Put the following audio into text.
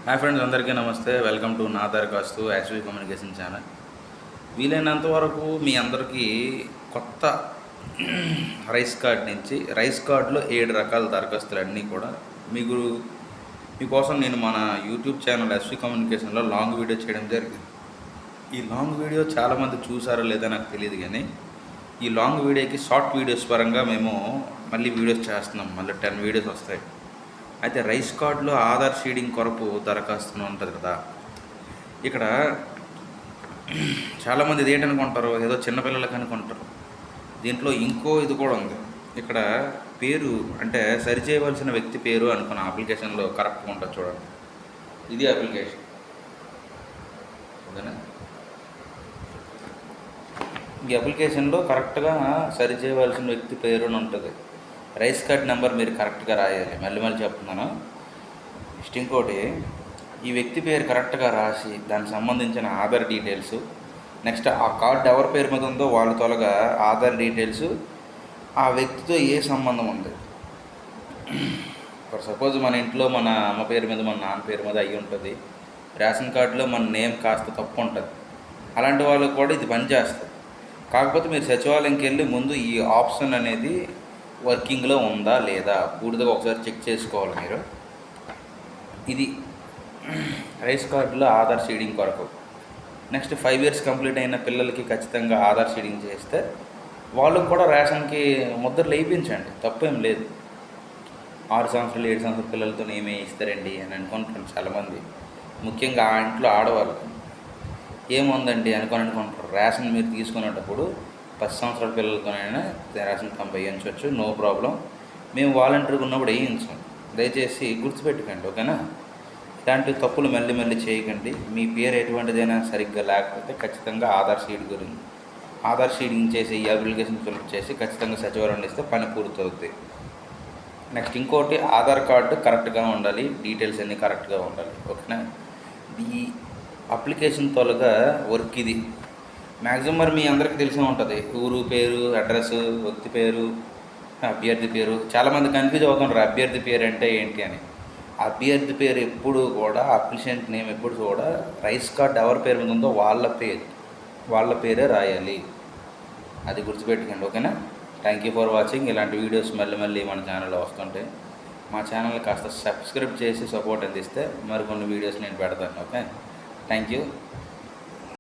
Hi friends, అందరికీ నమస్తే. Welcome to నా దరఖాస్తు యాక్చువల్ కమ్యూనికేషన్ ఛానల్. వీలైనంత వరకు మీ అందరికీ కొత్త రైస్ కార్డ్ నుంచి రైస్ కార్డులో 7 రకాల దరఖాస్తులు అన్నీ కూడా మీకోసం నేను మన యూట్యూబ్ ఛానల్ ఎస్వి కమ్యూనికేషన్లో లాంగ్ వీడియో చేయడం జరిగింది. ఈ లాంగ్ వీడియో చాలామంది చూసారో లేదో నాకు తెలియదు, కానీ ఈ లాంగ్ వీడియోకి షార్ట్ వీడియోస్ పరంగా మేము మళ్ళీ వీడియోస్ చేస్తున్నాం. మళ్ళీ 10 వీడియోస్ వస్తాయి. అయితే రైస్ కార్డులో ఆధార్ షీడింగ్ కొరకు దరఖాస్తు ఉంటుంది కదా, ఇక్కడ చాలామంది ఇది ఏంటనుకుంటారు, ఏదో చిన్నపిల్లలకి అనుకుంటారు. దీంట్లో ఇంకో ఇది కూడా ఉంది. ఇక్కడ పేరు అంటే సరిచేయవలసిన వ్యక్తి పేరు అనుకున్న అప్లికేషన్లో కరెక్ట్గా ఉంటుంది. చూడండి, ఇది అప్లికేషన్. ఓకేనా? ఈ అప్లికేషన్లో కరెక్ట్గా సరిచేయవలసిన వ్యక్తి పేరు అని ఉంటుంది. రైస్ కార్డ్ నెంబర్ మీరు కరెక్ట్గా రాయాలి. మళ్ళీ చెప్తున్నాను. నెక్స్ట్ ఇంకోటి, ఈ వ్యక్తి పేరు కరెక్ట్గా రాసి దానికి సంబంధించిన ఆధార్ డీటెయిల్స్, నెక్స్ట్ ఆ కార్డు ఎవరి పేరు మీద ఉందో వాళ్ళ తొలగా ఆధార్ డీటెయిల్స్, ఆ వ్యక్తితో ఏ సంబంధం ఉంది. ఫర్ సపోజ్ మన ఇంట్లో మన అమ్మ పేరు మీద మన నాన్న పేరు మీద అయ్యి ఉంటుంది. రేషన్ కార్డులో మన నేమ్ కాస్త తప్పు ఉంటుంది. అలాంటి వాళ్ళకు కూడా ఇది పనిచేస్తుంది. కాకపోతే మీరు సచివాలయంకి వెళ్ళి ముందు ఈ ఆప్షన్ అనేది వర్కింగ్లో ఉందా లేదా పూర్తిగా ఒకసారి చెక్ చేసుకోవాలి మీరు. ఇది రైస్ కార్డులో ఆధార్ షీడింగ్ కొరకు. నెక్స్ట్ 5 years కంప్లీట్ అయిన పిల్లలకి ఖచ్చితంగా ఆధార్ షీడింగ్ చేస్తే వాళ్ళకు కూడా రేషన్కి ముద్రలు వేయించండి, తప్పేం లేదు. 6 సంవత్సరాలు 7 సంవత్సరాల పిల్లలతో ఏమే ఇస్తారండి అని అనుకుంటున్నారు చాలామంది. ముఖ్యంగా ఆ ఇంట్లో ఆడవాళ్ళు ఏముందండి అనుకుంటారు. రేషన్ మీరు తీసుకునేటప్పుడు 10 సంవత్సరాల పిల్లలతోనైనా రేషన్ వేయించవచ్చు, నో ప్రాబ్లం. మేము వాలంటీర్గా ఉన్నప్పుడు వేయించాం. దయచేసి గుర్తుపెట్టుకోండి, ఓకేనా? ఇలాంటి తప్పులు మళ్ళీ చేయకండి. మీ పేరు ఎటువంటిదైనా సరిగ్గా లేకపోతే ఖచ్చితంగా ఆధార్ షీడింగ్ చేసి ఈ అప్లికేషన్ ఫిల్అప్ చేసి ఖచ్చితంగా సచివాలయం ఇస్తే పని పూర్తవుతుంది. నెక్స్ట్ ఇంకోటి, ఆధార్ కార్డు కరెక్ట్గా ఉండాలి, డీటెయిల్స్ అన్నీ కరెక్ట్గా ఉండాలి, ఓకేనా? ఈ అప్లికేషన్ తొలగా వర్క్ ఇది. మ్యాక్సిమం మరి మీ అందరికీ తెలిసే ఉంటుంది. ఊరు పేరు, అడ్రస్, వ్యక్తి పేరు, అభ్యర్థి పేరు. చాలామంది కన్ఫ్యూజ్ అవుతుంటారు అభ్యర్థి పేరు అంటే ఏంటి అని. అభ్యర్థి పేరు ఎప్పుడు కూడా, అప్లికెంట్ నేమ్ ఎప్పుడు కూడా రైస్ కార్డ్ ఎవరి పేరు మీద ఉందో వాళ్ళ పేరే రాయాలి. అది గుర్తుపెట్టుకోండి, ఓకేనా? Thank you for watching. ఇలాంటి వీడియోస్ మళ్ళీ మన ఛానల్లో వస్తుంటాయి. మా ఛానల్ని కాస్త సబ్స్క్రైబ్ చేసి సపోర్ట్ అందిస్తే మరికొన్ని వీడియోస్ నేను పెడతాను, ఓకే? Thank you.